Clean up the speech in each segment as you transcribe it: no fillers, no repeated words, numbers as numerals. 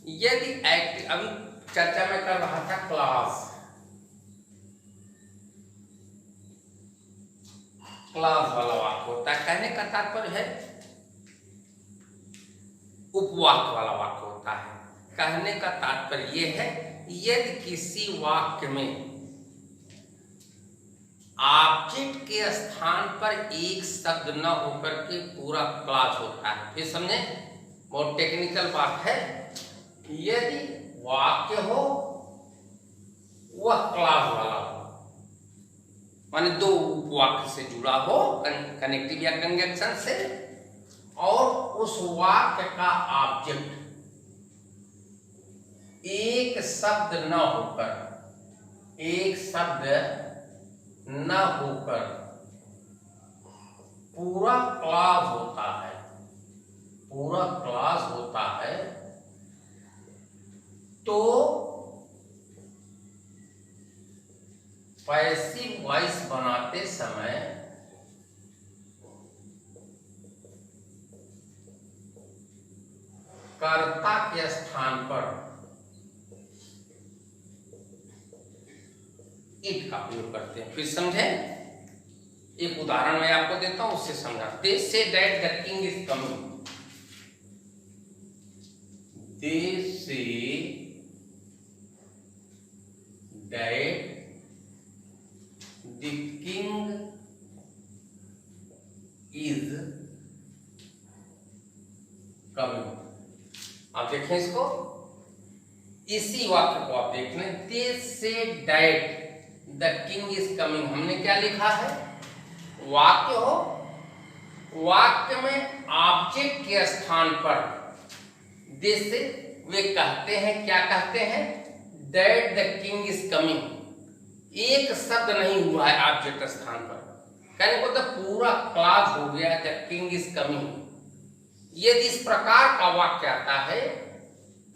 यदि एक्टिव, अभी चर्चा में कर रहा था क्लास वाला वाक्य होता है। कहने का तात्पर्य है उपवाक्य वाला वाक्य होता है। कहने का तात्पर्य यह है यदि किसी वाक्य में ऑब्जेक्ट के स्थान पर एक शब्द न होकर के पूरा क्लॉज होता है। फिर समझे, बहुत टेक्निकल बात है। यदि वाक्य हो वह क्लॉज वाला हो, माने दो उपवाक्य से जुड़ा हो, कनेक्टिव या कंजंक्शन से, और उस वाक्य का ऑब्जेक्ट एक शब्द न होकर पूरा क्लॉज होता है, तो पैसिव वॉइस बनाते समय कर्ता के स्थान पर इट का प्रयोग करते हैं। फिर समझे, एक उदाहरण मैं आपको देता हूं, उससे समझा। They say that the king is coming. They say that the king is coming. आप देखें इसको, इसी वाक्य को आप देख लें। They say that the king is coming, हमने क्या लिखा है? वाक्य हो, वाक्य में ऑब्जेक्ट के स्थान पर दे से वे कहते हैं, क्या कहते हैं? That the king is coming. एक शब्द नहीं हुआ है ऑब्जेक्ट स्थान पर, कहने को तो पूरा क्लॉज हो गया, द किंग इज कमिंग। यदि इस प्रकार का वाक्य आता है,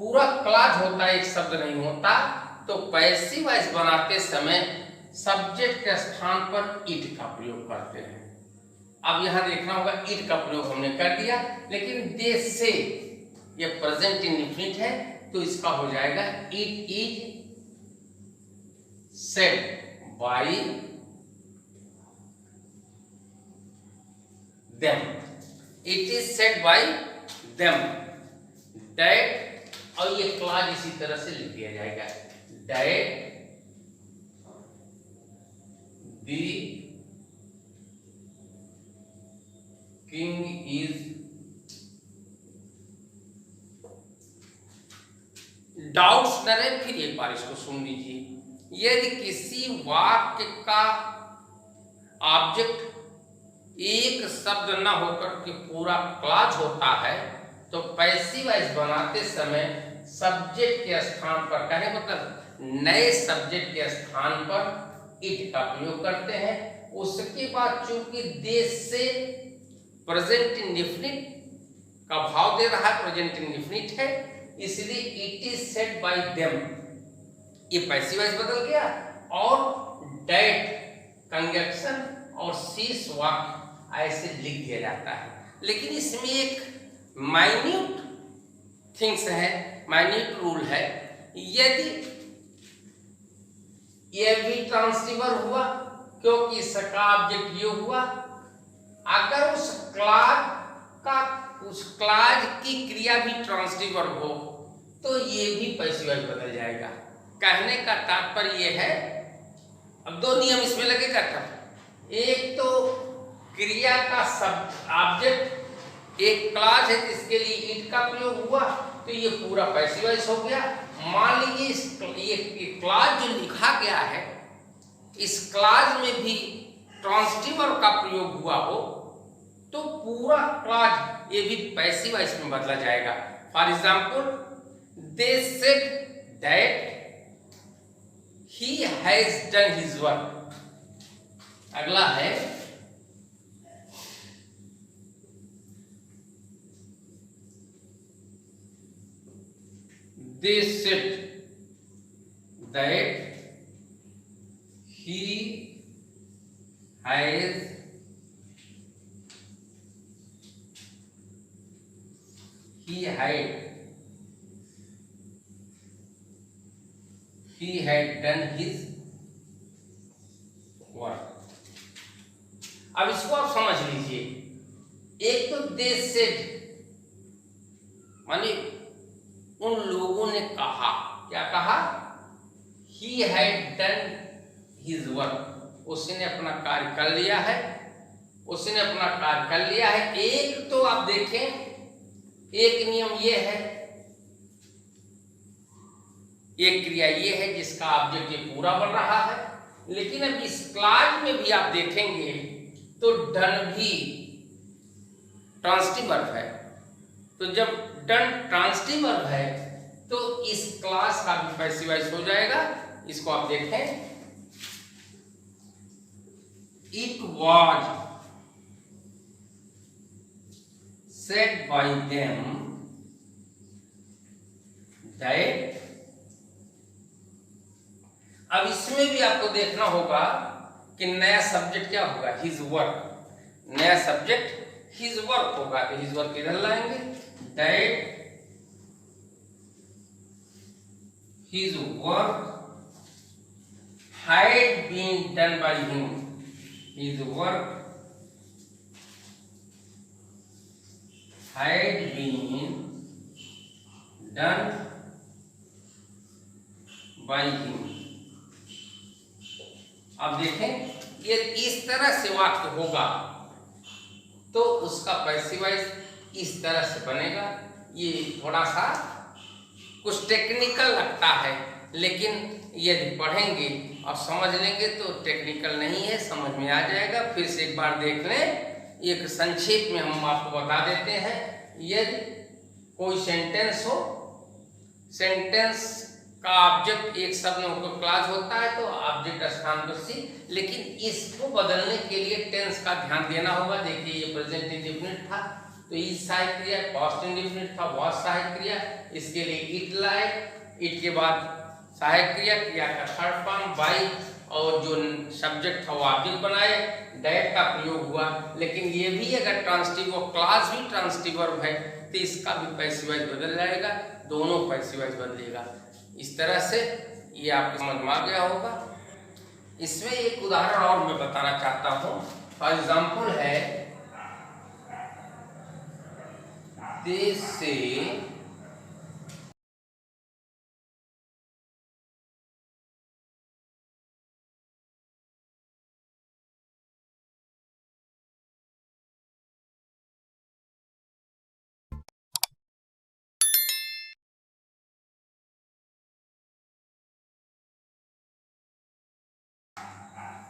पूरा क्लॉज होता है, एक शब्द नहीं होता, तो पैसिव वॉइस बनाते समय सब्जेक्ट के स्थान पर इट का प्रयोग करते हैं। अब यहां देखना होगा, इट का प्रयोग हमने कर दिया, लेकिन दे से ये प्रेजेंट इंडेफिनिट है, तो इसका हो जाएगा it is said bye them. It is said bye them that, और ये क्लॉज इसी तरह से लिख दिया जाएगा, that the king is. Doubts न रहे, फिर एक बार इसको सुन लीजिए। यदि किसी वाक्य का ऑब्जेक्ट एक शब्द न होकर के पूरा क्लॉज होता है, तो पैसिव वॉइस बनाते समय सब्जेक्ट के स्थान पर, कहने मतलब नए सब्जेक्ट के स्थान पर इट का प्रयोग करते हैं। उसके बाद चूंकि दे से प्रेजेंट इंडेफिनिट का भाव दे रहा है, प्रेजेंट इंडेफिनिट है, इसलिए it is said bye them, ये पैसिव वॉइस बदल गया, और दैट कंजंक्शन और शीर्ष वाक्य ऐसे लिख दिया जाता है। लेकिन इसमें एक माइन्यूट थिंग्स है, माइन्यूट रूल है। यदि ये भी ट्रांसफर हुआ, क्योंकि इसका ऑब्जेक्ट ये हुआ, अगर उस क्लॉज की क्रिया भी ट्रांसफर हो, तो ये भी पैसिव वॉइस बदल जाएगा। कहने का तात्पर्य ये है, अब दो नियम इसमें लगेगा था। एक तो क्रिया का शब्द ऑब्जेक्ट एक क्लॉज है, जिसके लिए इट का प्रयोग हुआ, तो ये पूरा पैसिव वॉइस हो गया। मान लीजिए ये क्लॉज जो लिखा गया है, इस क्लॉज में भी ट्रांसफर का प्रयोग हुआ हो, तो पूरा क्लॉज ये भी पैसिव वॉइस में बदला जाएगा। For example, they said that he has done his work. अगला है they said that he has he had done his work। अब इसको आप समझ लीजिए, एक तो दे सेड माने उन लोगों ने कहा, क्या कहा? he had done his work, उसने अपना कार्य कर लिया है, उसने अपना कार्य कर लिया है। एक तो आप देखें, एक नियम ये है, एक क्रिया ये है जिसका ऑब्जेक्टिव पूरा बन रहा है, लेकिन अब इस क्लास में भी आप देखेंगे तो डन भी ट्रांसिटिव वर्ब है। तो जब डन ट्रांसिटिव वर्ब है तो इस क्लास का भी पैसिव वॉइस हो जाएगा। इसको आप देखें, it was said bye them that. अब इसमें भी आपको देखना होगा कि नया सब्जेक्ट क्या होगा? His work. नया सब्जेक्ट हिज वर्क होगा, तो हिज वर्क इधर लाएंगे, that his work had been done by him, his work had been done by him। अब देखें, ये इस तरह से वाक्य होगा तो उसका पैसिव वॉइस इस तरह से बनेगा। ये थोड़ा सा कुछ टेक्निकल लगता है, लेकिन यदि पढ़ेंगे और समझ लेंगे तो टेक्निकल नहीं है, समझ में आ जाएगा। फिर से एक बार देख लें, एक संक्षेप में हम आपको बता देते हैं। यदि कोई सेंटेंस हो, सेंटेंस का ऑब्जेक्ट एक शब्द में होकर क्लास होता है तो ऑब्जेक्ट स्थान पर सी, लेकिन इसको बदलने के लिए टेंस का ध्यान देना होगा। देखिए, ये प्रेजेंट इंडेफिनिट था तो इज सहायक क्रिया, पास्ट इंडेफिनिट था वाज सहायक क्रिया, इसके लिए इट लाए, इट के बाद सहायक क्रिया, क्रिया का थर्ड फॉर्म बाई, और जो सब्जेक्ट था वो ऑब्जेक्ट बनाए, दैट का प्रयोग हुआ। लेकिन ये भी अगर ट्रांसिटिव और क्लास भी ट्रांसिटिव वर्ब है तो इसका भी पैसिव वॉइस बदल जाएगा, दोनों पैसिव वॉइस बदलेगा। इस तरह से ये आपको समझ में आ गया होगा। इसमें एक उदाहरण और मैं बताना चाहता हूँ। फॉर एग्जाम्पल है, दे से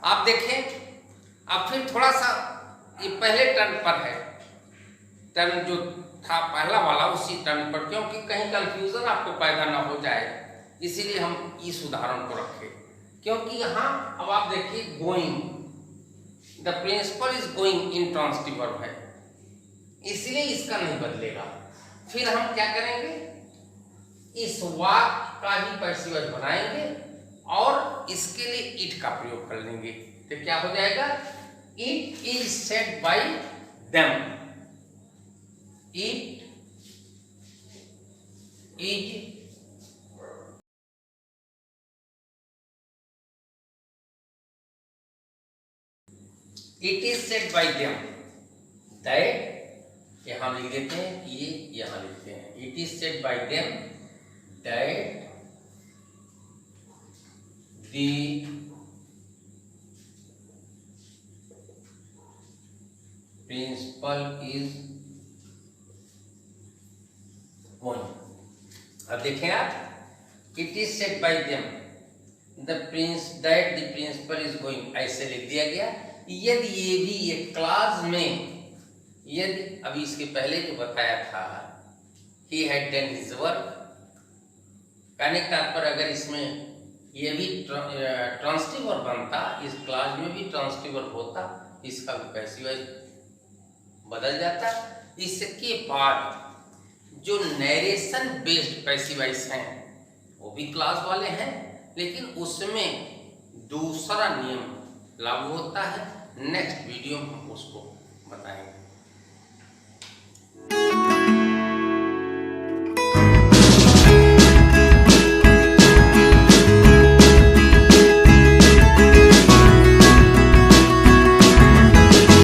आप देखें, अब फिर थोड़ा सा ये पहले टर्न पर है, टर्न जो था पहला वाला उसी टर्न पर, क्योंकि कहीं कंफ्यूजन आपको पैदा ना हो जाए, इसीलिए हम इस उदाहरण को रखें। क्योंकि यहाँ अब आप देखिए, going, the principle is going in transitive verb है, इसलिए इसका नहीं बदलेगा। फिर हम क्या करेंगे, इस वाक्य का ही पैसिव वॉइस बनाएंगे और इसके लिए इट का प्रयोग कर लेंगे। तो क्या हो जाएगा, it is said bye them, it is said bye them that, यहां लिख देते हैं, ये यहां लिखते हैं, it is said bye them that the principal is going। अब देखें आप, it is said by them that the principal is going, ऐसे लिख दिया गया। यदि ये भी एक क्लास में, यदि अभी इसके पहले जो बताया था he had done his work, कहने का तात्पर्य अगर इसमें ये भी ट्रांसिटिव वर्ब बनता, इस क्लास में भी ट्रांसिटिव वर्ब होता, इसका भी पैसिव वॉइस बदल जाता। इसके बाद जो नरेशन बेस्ड पैसिव वॉइस हैं वो भी क्लास वाले हैं, लेकिन उसमें दूसरा नियम लागू होता है। नेक्स्ट वीडियो में हम उसको बताएंगे।